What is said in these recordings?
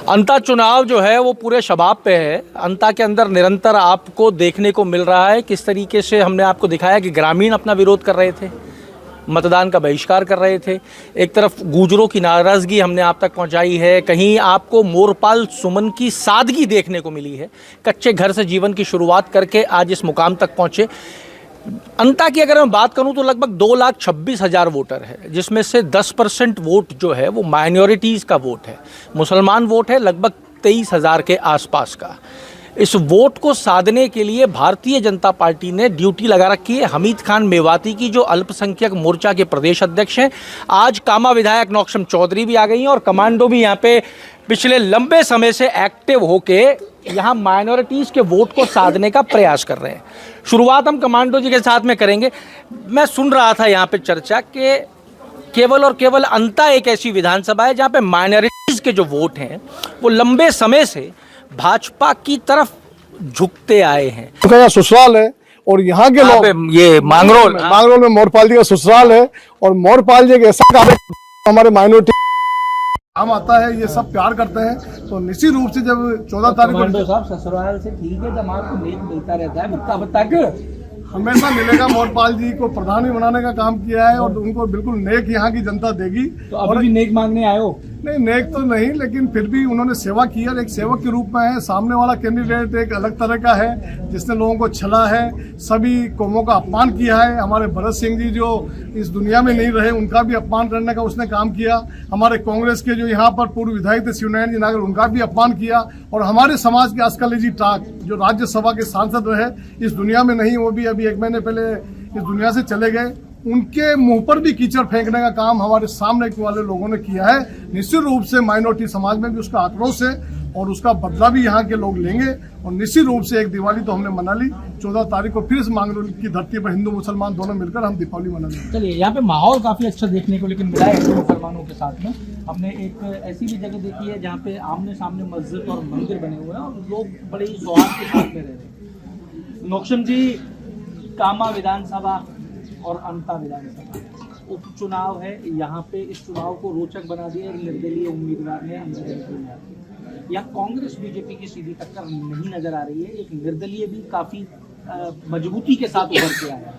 अंता चुनाव जो है वो पूरे शबाब पे है। अंता के अंदर निरंतर आपको देखने को मिल रहा है किस तरीके से हमने आपको दिखाया कि ग्रामीण अपना विरोध कर रहे थे, मतदान का बहिष्कार कर रहे थे। एक तरफ गुर्जरों की नाराज़गी हमने आप तक पहुंचाई है, कहीं आपको मोरपाल सुमन की सादगी देखने को मिली है। कच्चे घर से जीवन की शुरुआत करके आज इस मुकाम तक पहुंचे। अंता की अगर मैं बात करूं तो लगभग 2,26,000 वोटर है, जिसमें से 10% वोट जो है वो माइनॉरिटीज़ का वोट है, मुसलमान वोट है लगभग 23,000 के आसपास का। इस वोट को साधने के लिए भारतीय जनता पार्टी ने ड्यूटी लगा रखी है। हमीद खान मेवाती की जो अल्पसंख्यक मोर्चा के प्रदेश अध्यक्ष हैं, आज कामा विधायक नौक्षम चौधरी भी आ गई हैं और कमांडो भी यहाँ पे पिछले लंबे समय से एक्टिव होके यहाँ माइनॉरिटीज़ के वोट को साधने का प्रयास कर रहे हैं। शुरुआत हम कमांडो जी के साथ में करेंगे। मैं सुन रहा था यहाँ पे चर्चा कि केवल और केवल अंता एक ऐसी विधानसभा है जहाँ पे माइनॉरिटीज़ के जो वोट हैं वो लंबे समय से भाजपा की तरफ झुकते आए हैं। उनका ससुराल है और यहाँ के लोग ये मांगरोल में मोरपाल जी का ससुराल है और मोरपाल जी एक ऐसा कार्य हमारे माइनॉरिटी काम आता है, ये सब प्यार करते हैं। तो निश्चित रूप से जब 14 तारीख को साहब ससुराल से ठीक है, जब आपको नेक मिलता रहता है बता के हमेशा मिलेगा। मोरपाल जी को प्रधानी बनाने का काम किया है और उनको बिल्कुल नेक यहाँ की जनता देगी। तो अभी भी नेक मांगने आए हो? नहीं, नेक तो नहीं, लेकिन फिर भी उन्होंने सेवा की है, एक सेवक के रूप में है। सामने वाला कैंडिडेट एक अलग तरह का है जिसने लोगों को छला है, सभी कौमों का अपमान किया है। हमारे भरत सिंह जी जो इस दुनिया में नहीं रहे, उनका भी अपमान करने का उसने काम किया। हमारे कांग्रेस के जो यहाँ पर पूर्व विधायक थे शिवनारायण जी नागर, उनका भी अपमान किया। और हमारे समाज के अस्कली जी टाक जो राज्यसभा के सांसद रहे, इस दुनिया में नहीं, वो भी अभी 1 महीने पहले इस दुनिया से चले गए। उनके मुंह पर भी कीचड़ फेंकने का काम हमारे सामने वाले लोगों ने किया है। निश्चित रूप से माइनॉरिटी समाज में भी उसका आक्रोश है और उसका बदला भी यहाँ के लोग लेंगे। और निश्चित रूप से एक दिवाली तो हमने मना ली, 14 तारीख को फिर इस मांगरोल की धरती पर हिंदू मुसलमान दोनों मिलकर हम दीपावली मनाएंगे। चलिए, यहाँ पे माहौल काफी अच्छा देखने को लेकिन मिला है हिंदू मुसलमानों के साथ में। हमने एक ऐसी भी जगह देखी है जहाँ पे आमने सामने मस्जिद और मंदिर बने हुए हैं और लोग बड़े ही सौहार्द के साथ में रह रहे हैं। नौक्षम जी, कामा विधानसभा और अंता विधानसभा उपचुनाव है, यहाँ पे इस चुनाव को रोचक बना दिया निर्दलीय उम्मीदवार ने। यहाँ कांग्रेस बीजेपी की सीधी टक्कर नहीं नजर आ रही है, एक निर्दलीय भी काफी मजबूती के साथ उभर के आया।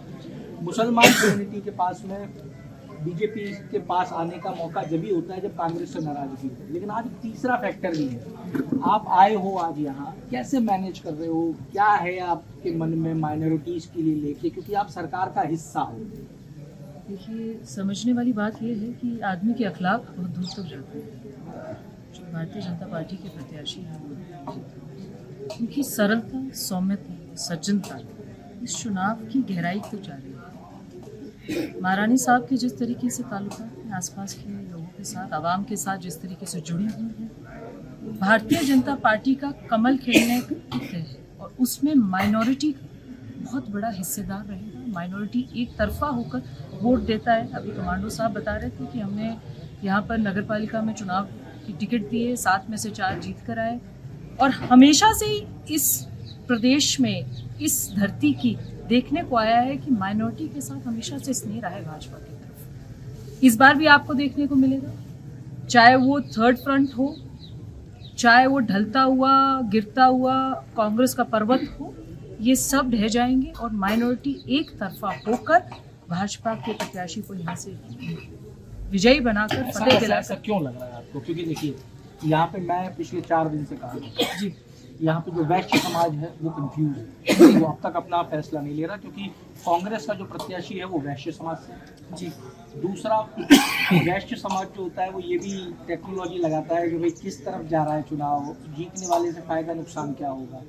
मुसलमान कम्युनिटी के पास में बीजेपी के पास आने का मौका जब भी होता है जब कांग्रेस से नाराजगी हो, लेकिन आज तीसरा फैक्टर भी है। आप आए हो आज यहाँ, कैसे मैनेज कर रहे हो? क्या है आपके मन में माइनॉरिटीज के लिए लेके, क्योंकि आप सरकार का हिस्सा हो? देखिए, समझने वाली बात यह है कि आदमी के अखलाक बहुत दूर तक जाते हैं। जो भारतीय जनता पार्टी के प्रत्याशी हैं, उनकी सरलता, सौम्यता, सज्जनता इस चुनाव की गहराई तक जा रही है। महारानी साहब के जिस तरीके से ताल्लुकात हैं आसपास के लोगों के साथ, आवाम के साथ जिस तरीके से जुड़ी हुई हैं, भारतीय जनता पार्टी का कमल खिलने है और उसमें माइनॉरिटी बहुत बड़ा हिस्सेदार रहेगा। माइनॉरिटी एक तरफा होकर वोट देता है। अभी कमांडो साहब बता रहे थे कि हमने यहाँ पर नगर पालिका में चुनाव की टिकट दिए, 7 में से 4 जीत कर आए और हमेशा से ही इस प्रदेश में, इस धरती की देखने को आया है कि माइनॉरिटी के साथ हमेशा से स्नेह रहा है भाजपा की तरफ। इस बार भी आपको देखने को मिलेगा, चाहे वो थर्ड फ्रंट हो, चाहे वो ढलता हुआ गिरता हुआ कांग्रेस का पर्वत हो, ये सब ढह जाएंगे और माइनॉरिटी एक तरफा होकर भाजपा के प्रत्याशी को यहाँ से विजयी बनाकर फतेह दिला। ऐसा क्यों लग रहा है आपको? क्योंकि देखिए, यहाँ पे मैं पिछले 4 दिन से कहा जी, यहाँ पे जो वैश्य समाज है वो कंफ्यूज है, वो अब तक अपना फैसला नहीं ले रहा, क्योंकि कांग्रेस का जो प्रत्याशी है वो वैश्य समाज से जी। दूसरा, वैश्य समाज जो होता है वो ये भी टेक्नोलॉजी लगाता है कि भाई किस तरफ जा रहा है चुनाव, जीतने वाले से फायदा नुकसान क्या होगा।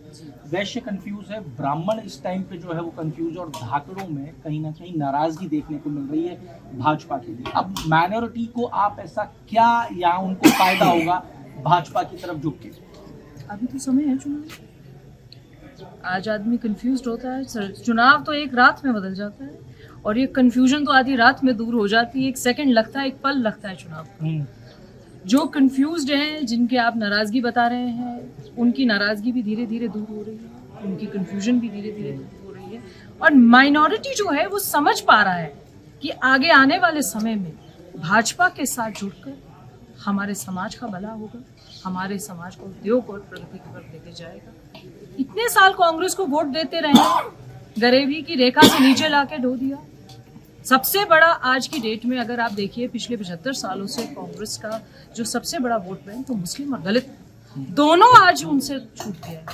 वैश्य कंफ्यूज है, ब्राह्मण इस टाइम पे जो है वो कंफ्यूज, और धाकड़ों में कहीं ना कहीं नाराजगी देखने को मिल रही है भाजपा के लिए। अब माइनॉरिटी को आप ऐसा क्या, या उनको फायदा होगा भाजपा की तरफ झुक के? अभी तो समय है चुनाव, आज आदमी कंफ्यूज्ड होता है। चुनाव तो एक रात में बदल जाता है और ये कंफ्यूजन तो आधी रात में दूर हो जाती है। 1 सेकंड लगता है, 1 पल लगता है चुनाव। जो कंफ्यूज्ड हैं, जिनके आप नाराजगी बता रहे हैं, उनकी नाराजगी भी धीरे धीरे दूर हो रही है, उनकी कंफ्यूजन भी धीरे धीरे दूर हो रही है। और माइनॉरिटी जो है वो समझ पा रहा है कि आगे आने वाले समय में भाजपा के साथ जुड़कर हमारे समाज का भला होगा, हमारे समाज को उद्योग और प्रगति की तरफ लेके जाएगा। इतने साल कांग्रेस को वोट देते रहे, गरीबी की रेखा से नीचे लाके ढो दिया। सबसे बड़ा आज की डेट में अगर आप देखिए, पिछले 75 सालों से कांग्रेस का जो सबसे बड़ा वोट बैंक तो मुस्लिम और दलित दोनों आज उनसे छूट गया है,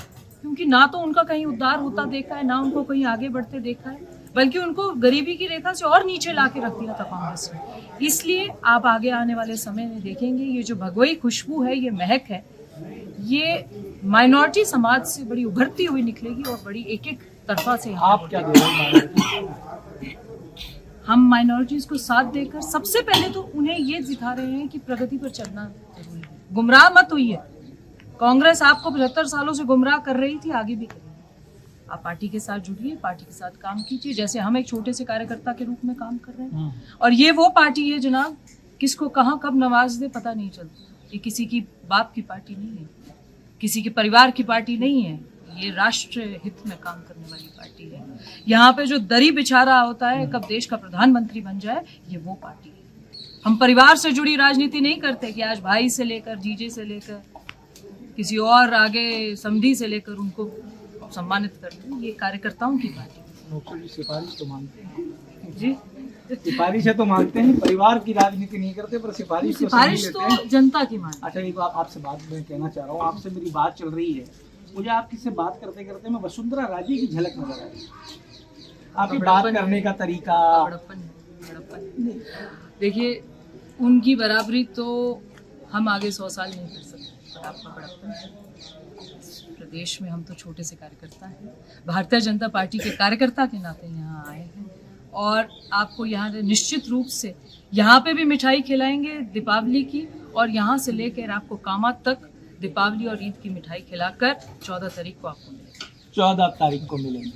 क्योंकि ना तो उनका कहीं उद्धार होता देखा है, ना उनको कहीं आगे बढ़ते देखा है, बल्कि उनको गरीबी की रेखा से और नीचे लाके रख दिया था कांग्रेस ने। इसलिए आप आगे आने वाले समय में देखेंगे ये जो भगवई खुशबू है, ये महक है, ये माइनॉरिटी समाज से बड़ी उभरती हुई निकलेगी और बड़ी एक एक तरफा से आप क्या दे रहे हैं? हम माइनॉरिटीज को साथ देकर सबसे पहले तो उन्हें ये दिखा रहे हैं कि प्रगति पर चलना जरूरी है। गुमराह मत होइए। कांग्रेस आपको 75 सालों से गुमराह कर रही थी, आगे भी करेगी। आप पार्टी के साथ जुड़िए, पार्टी के साथ काम कीजिए, जैसे हम एक छोटे से कार्यकर्ता के रूप में काम कर रहे हैं। और ये वो पार्टी है जनाब, किसको कहाँ कब नवाज दे पता नहीं चलता। ये किसी की बाप की पार्टी नहीं है, किसी के परिवार की पार्टी नहीं है, ये राष्ट्र हित में काम करने वाली पार्टी है। यहाँ पे जो दरी बिछा रहा होता है कब देश का प्रधानमंत्री बन जाए, ये वो पार्टी है। हम परिवार से जुड़ी राजनीति नहीं करते कि आज भाई से लेकर जीजे से लेकर किसी और आगे समधी से लेकर उनको सम्मानित करते हैं। ये कार्यकर्ताओं की पार्टी है। सिफारिश तो मांगते हैं जी, सिफारिश है तो मांगते हैं, परिवार की राजनीति नहीं करते, पर सिफारिश तो जनता की मांग। अच्छा, एक बात आपसे बात मैं कहना चाह रहा हूँ, आपसे मेरी बात चल रही है, मुझे आपकी से बात करते करते मैं वसुंधरा राजे की झलक नजर आ रही है। आपकी बात करने का तरीका, बड़प्पन। देखिए, उनकी बराबरी तो हम आगे 100 साल नहीं कर सकते, पर आपका बड़प्पन है। प्रदेश में हम तो छोटे से कार्यकर्ता हैं, भारतीय जनता पार्टी के कार्यकर्ता के नाते यहाँ आए हैं और आपको यहाँ निश्चित रूप से यहाँ पे भी मिठाई खिलाएंगे दीपावली की, और यहाँ से लेकर आपको कामात तक दीपावली और ईद की मिठाई खिलाकर 14 तारीख को आपको मिलेगी। 14 तारीख को मिलेंगे।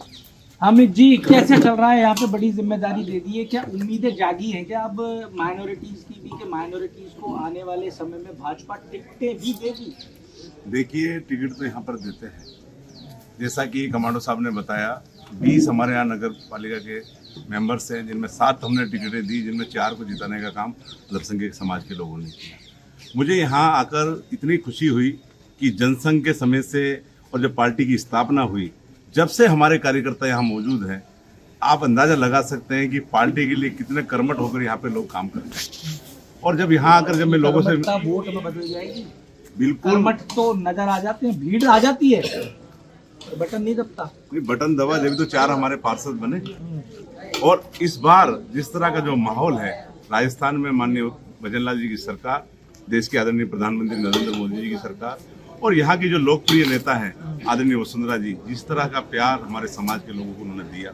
हामिद जी, कैसे चल रहा है यहाँ पे? बड़ी जिम्मेदारी दे दी है, क्या उम्मीदें जागी हैं क्या अब माइनॉरिटीज की भी, कि माइनॉरिटीज को आने वाले समय में भाजपा टिकटें भी देगी? देखिए, टिकट तो यहाँ पर देते हैं, जैसा कि कमांडो साहब ने बताया। 20 हमारे यहाँ नगर पालिका के मेंबर्स हैं, जिनमें 7 हमने टिकटें दी, जिनमें 4 को जिताने का काम अल्पसंख्यक समाज के लोगों ने किया। मुझे यहाँ आकर इतनी खुशी हुई कि जनसंघ के समय से और जब पार्टी की स्थापना हुई, जब से हमारे कार्यकर्ता यहाँ मौजूद हैं, आप अंदाजा लगा सकते हैं कि पार्टी के लिए कितने कर्मठ होकर यहाँ पे लोग काम करते हैं। और जब यहाँ आकर जब मैं लोगों से वोट में बदल जाएगी, बिल्कुल कर्मठ तो नजर आ जाते हैं, भीड़ आ जाती है, तो बटन नहीं दबता। बटन दबा जब तो 4 हमारे पार्षद बने। और इस बार जिस तरह का जो माहौल है, राजस्थान में माननीय भजनलाल जी की सरकार, देश के आदरणीय प्रधानमंत्री नरेंद्र मोदी जी की सरकार, और यहाँ की जो लोकप्रिय नेता हैं आदरणीय वसुंधरा जी, जिस तरह का प्यार हमारे समाज के लोगों को उन्होंने दिया,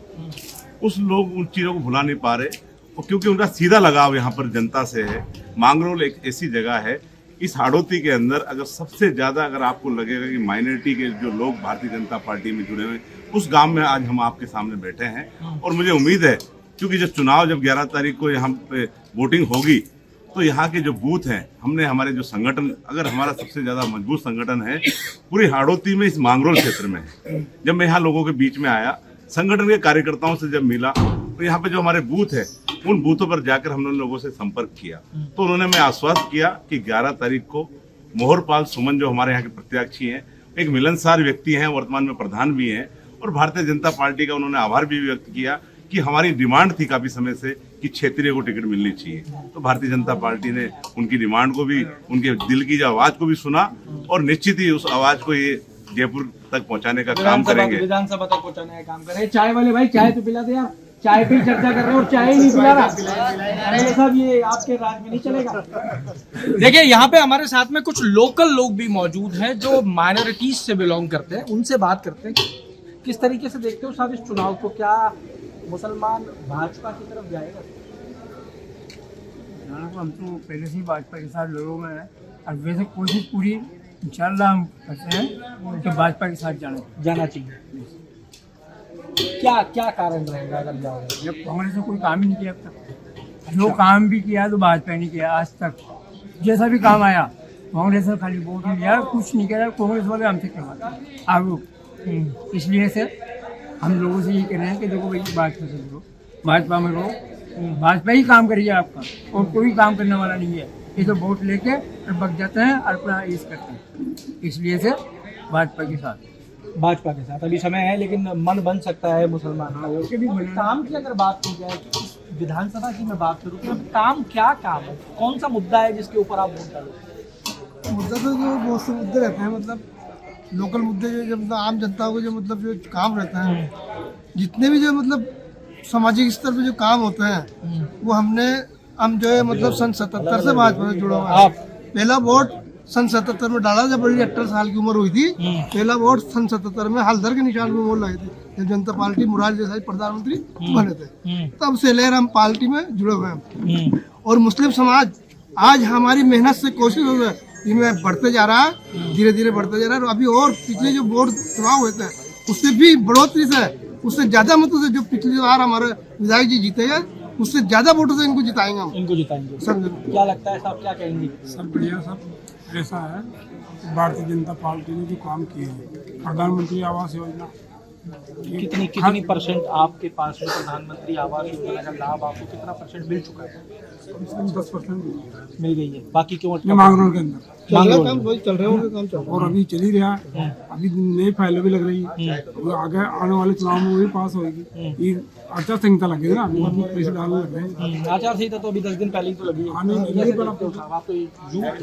उस लोग उन चीज़ों को भुला नहीं पा रहे। और क्योंकि उनका सीधा लगाव यहाँ पर जनता से है। मांगरोल एक ऐसी जगह है, इस हाड़ौती के अंदर अगर सबसे ज़्यादा अगर आपको लगेगा कि माइनॉरिटी के जो लोग भारतीय जनता पार्टी में जुड़े हुए, उस गांव में आज हम आपके सामने बैठे हैं। और मुझे उम्मीद है, क्योंकि जब 11 तारीख को यहाँ पे वोटिंग होगी, तो यहाँ के जो बूथ हैं, हमने हमारे जो संगठन, अगर हमारा सबसे ज़्यादा मजबूत संगठन है पूरी हाड़ौती में, इस मांगरोल क्षेत्र में है। जब मैं यहाँ लोगों के बीच में आया, संगठन के कार्यकर्ताओं से जब मिला, तो यहाँ पे जो हमारे बूथ है, उन बूथों पर जाकर हमने लोगों से संपर्क किया, तो उन्होंने मैं आश्वस्त किया कि 11 तारीख को मोहरपाल सुमन जो हमारे यहाँ के प्रत्याशी हैं, एक मिलनसार व्यक्ति हैं, वर्तमान में प्रधान भी हैं, और भारतीय जनता पार्टी का उन्होंने आभार भी व्यक्त किया कि हमारी डिमांड थी काफी समय से कि क्षेत्रीय को टिकट मिलनी चाहिए। तो भारतीय जनता पार्टी ने उनकी डिमांड को भी, उनके दिल की जो आवाज को भी सुना, और निश्चित ही उस आवाज को ये जयपुर तक पहुंचाने का काम करेंगे, विधानसभा तक पहुंचाने का काम करेंगे। चाय वाले भाई, चाय तो पिला दे यार, चाय पे चर्चा कर रहे हो और चाय नहीं पिला रहा। अरे साहब, ये आपके राज में नहीं चलेगा। देखिए, यहाँ पे हमारे साथ में कुछ लोकल लोग भी मौजूद हैं जो माइनॉरिटीज से बिलोंग करते हैं, उनसे बात करते हैं। किस तरीके से देखते हो साहब इस चुनाव को? क्या मुसलमान भाजपा की तरफ जाएगा? हम तो पहले से ही भाजपा के साथ लोगों में है, और वैसे कोशिश पूरी इंशाल्लाह हम करते हैं कि भाजपा के साथ जाना चाहिए। क्या क्या कारण रहेगा अगर जाओगे? जब कांग्रेस ने कोई काम ही नहीं किया अब तक, जो काम भी किया तो भाजपा ने किया आज तक। जैसा भी काम आया कांग्रेस ने खाली वोट ही लिया, कुछ नहीं किया। कांग्रेस वाले हमसे करवाते आरोप, इसलिए से हम लोगों से ये कह रहे हैं कि देखो भाई, भाजपा से लो, भाजपा में रहो, भाजपा ही काम करिए आपका, और कोई काम करने वाला नहीं है। ये तो वोट लेके और बग जाते हैं और अपना यूज करते हैं, इसलिए से भाजपा के साथ। भाजपा के साथ अभी समय है, लेकिन मन बन सकता है मुसलमान का। उसके भी बना काम की अगर बात की जाए, विधानसभा की मैं बात करूँ तो काम क्या काम है, कौन सा मुद्दा है जिसके ऊपर आप वोट डालोगे? मुद्दा तो जो बहुत से मुद्दे रहते हैं, मतलब लोकल मुद्दे जो मतलब आम जनता को जो मतलब जो काम रहता है, जितने भी जो मतलब सामाजिक स्तर पे जो काम होते हैं वो हम जो है मतलब सन 77 से भाजपा से जुड़ा हुआ है। पहला वोट सन 77 में डाला जब बड़ी 18 साल की उम्र हुई थी। पहला वोट सन 77 में हल्दर के निशान पे वोट लगे थे जब जनता पार्टी मुरारजी देसाई प्रधानमंत्री बने थे, तब से लेकर हम पार्टी में जुड़े हुए हैं। और मुस्लिम समाज आज हमारी मेहनत से कोशिश हो रहा है में बढ़ते जा रहा है, धीरे धीरे बढ़ते जा रहा है। और अभी और पिछले जो वोट चुनाव हुए थे उससे भी बढ़ोतरी से, उससे ज्यादा मतों से जो पिछली बार हमारे विधायक जी जीते हैं उससे ज्यादा वोटों से इनको जिताएंगे हम। इनको जिताएंगे। समझे? क्या लगता है साहब, क्या कहेंगे? सब बढ़िया। सब ऐसा है कि भारतीय जनता पार्टी ने जो काम किए हैं, प्रधानमंत्री आवास योजना, कितनी परसेंट आपके पास में प्रधानमंत्री आवास योजना का लाभ आपको कितना परसेंट मिल चुका है? कम से कम 10% मिल गई है, बाकी क्यों मांगरोल के अंदर, काम वही चल रहे होंगे, काम चल रहा और अभी चल ही रहा है। अभी नई फाइलें भी लग रही है, वो आगे आने वाले चुनाव में वही पास होगी। ये आचार संहिता लगेगी ना, अभी पैसे डालने लग रहे हैं। आचार संहिता तो अभी 10 दिन पहले ही तो लगी है। आने नहीं पर आपको आप तो झूठ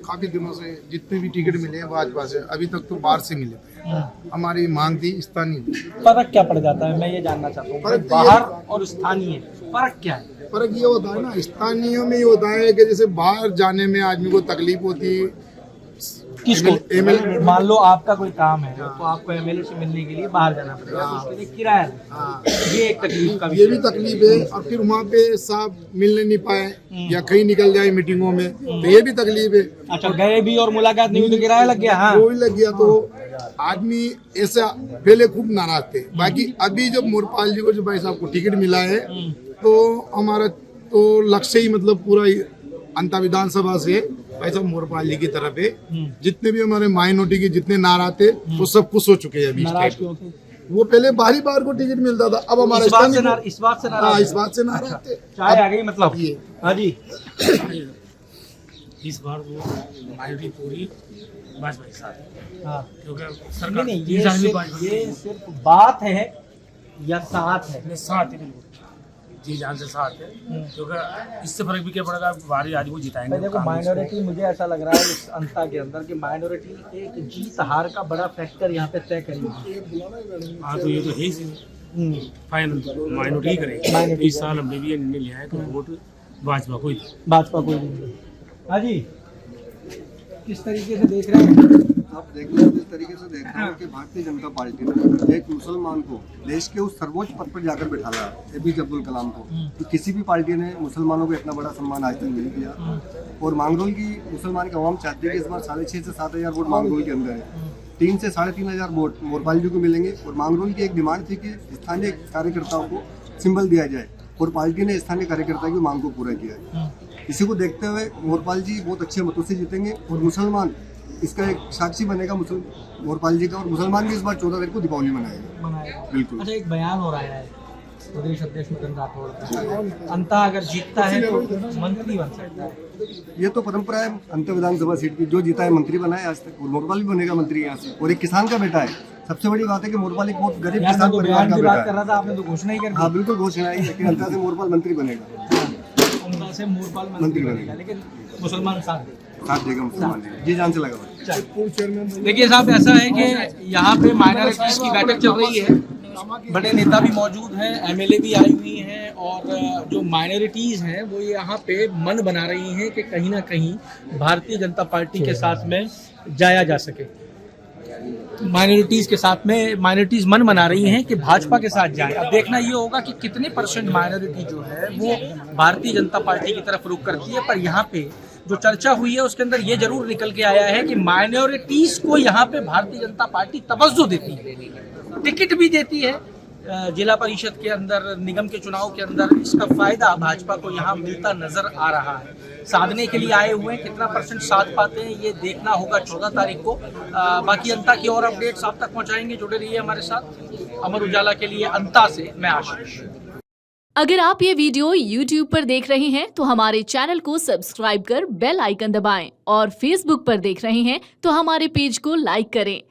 काफी दिनों से जितने भी टिकट मिले हैं भाजपा से, अभी तक तो बाहर से मिले थे। हमारी मांग थी स्थानीय। फर्क क्या पड़ जाता है, मैं ये जानना चाहता हूँ, फर्क तो बाहर और स्थानीय फर्क क्या है? फर्क ये होता है ना, स्थानीय में ये होता है कि जैसे बाहर जाने में आदमी को तकलीफ होती है। किसको? MLA मान लो आपका कोई काम है तो आपको एमएलए से मिलने के लिए बाहर जाना पड़ेगा, तो उसके लिए किराया है। हाँ, ये एक तकलीफ का ये विषय भी तकलीफ है। और फिर वहाँ पे साहब मिलने नहीं पाए या कहीं निकल जाए मीटिंगों में, तो ये भी तकलीफ है। अच्छा, गए भी और मुलाकात नहीं हुई तो किराया लग गया। हाँ, वो भी लग गया, तो आदमी ऐसा पहले खूब नाराज थे। बाकी अभी जब मोरपाल जी को जो भाई साहब को टिकट मिला है, तो हमारा तो लक्ष्य ही मतलब पूरा अंता विधानसभा से भाई साहब मोरपाल जी की तरफ है। जितने भी हमारे माइनॉरिटी के जितने नारा थे वो सब खुश हो चुके हैं अभी। नाराज क्यों थे? वो पहले बाहरी बार को टिकट मिलता था, अब हमारा इस बात से स्थानीय- नाराज इस बात से हाँ, नाराज इस बात से नाराज थे। चाय आ गई मतलब ये हाँ जी। इस बार वो माइनॉरिटी पूरी भाजपा के साथ है, हाँ, क्योंकि सरकार नहीं, तीन साल में भाजपा ये सिर्फ बात है या साथ है? अपने साथ है, बिल्कुल जी जान से साथ है, क्योंकि इससे फर्क भी क्या पड़ेगा, बाहरी आदमी को जिताएंगे। देखो, काम माइनॉरिटी मुझे ऐसा लग रहा है इस अंता के अंदर कि माइनॉरिटी एक जीत हार का बड़ा फैक्टर यहाँ पे तय करेगी। हाँ, तो ये तो है ही फाइनल माइनॉरिटी ही करेगी। इस साल हमने भी ये निर्णय लिया है कि वोट भाजपा को ही। भाजपा को ही। हाँ जी, किस तरीके से देख रहे हैं? आप देख रहे हैं, जिस तरीके से देख रहे हैं कि भारतीय जनता पार्टी ने एक मुसलमान को देश के उस सर्वोच्च पद पर जाकर बैठाया, APJ अब्दुल कलाम को। तो किसी भी पार्टी ने मुसलमानों को इतना बड़ा सम्मान आज तक नहीं किया। और मांगरोल की मुसलमान की आवाम चाहती है कि इस बार 6,500 से 7,000 वोट मांगरोल के अंदर है। 3 से 3,500 वोट मोरपाल जी को मिलेंगे। और मांगरोल की एक डिमांड थी कि स्थानीय कार्यकर्ताओं को सिंबल दिया जाए, और पार्टी ने स्थानीय कार्यकर्ता की मांग को पूरा किया है। इसी को देखते हुए मोरपाल जी बहुत अच्छे मतों से जीतेंगे, और मुसलमान इसका एक साक्षी बनेगा मोरपाल जी का। और मुसलमान भी इस बार 14 तारीख को दीपावली मनाएगा। बिल्कुल। अच्छा, एक बयान हो रहा है प्रदेश अध्यक्ष मदन राठौड़ का, अंता अगर जीतता है तो मंत्री बन सकता है। ये तो परंपरा है अंत विधानसभा सीट की, जो जीता है मंत्री बना है आज तक। और मोरपाल भी बनेगा मंत्री यहाँ से, और एक किसान का बेटा है। सबसे बड़ी बात है कि मोरपाल एक बहुत गरीब यार, किसान मैं तो परिवार बयान का की बेटा बात कर है। रहा था, आपने तो घोषणा ही कर दी। हाँ बिल्कुल घोषणा है, लेकिन अंतर से मोरपाल मंत्री बनेगा, अंता से मोरपाल मंत्री बनेगा, लेकिन मुसलमान साथ देगा। साथ देगा मुसलमान जी जान से लगा हुआ। देखिए साहब, ऐसा है कि यहाँ पे माइनॉरिटीज की बैठक चल रही है, बड़े नेता भी मौजूद हैं, MLA भी आई हुई हैं, और जो माइनॉरिटीज हैं वो यहाँ पे मन बना रही हैं कि कहीं ना कहीं भारतीय जनता पार्टी के साथ में जाया जा सके। माइनॉरिटीज के साथ में माइनॉरिटीज मन बना रही हैं कि भाजपा के साथ जाए। अब देखना ये होगा कि कितने परसेंट माइनॉरिटी जो है वो भारतीय जनता पार्टी की तरफ रुख करती है। पर यहाँ पे जो चर्चा हुई है उसके अंदर ये जरूर निकल के आया है कि माइनॉरिटीज को यहाँ पे भारतीय जनता पार्टी तवज्जो देती है, टिकट भी देती है। जिला परिषद के अंदर, निगम के चुनाव के अंदर इसका फायदा भाजपा को यहाँ मिलता नजर आ रहा है। साधने के लिए आए हुए हैं, कितना परसेंट साध पाते हैं ये देखना होगा 14 तारीख को। बाकी अंता की और अपडेट्स आप तक पहुँचाएंगे, जुड़े रहिए हमारे साथ। अमर उजाला के लिए अंता से मैं आशीष। अगर आप ये वीडियो YouTube पर देख रहे हैं तो हमारे चैनल को सब्सक्राइब कर बेल आइकन दबाएं और Facebook पर देख रहे हैं तो हमारे पेज को लाइक करें।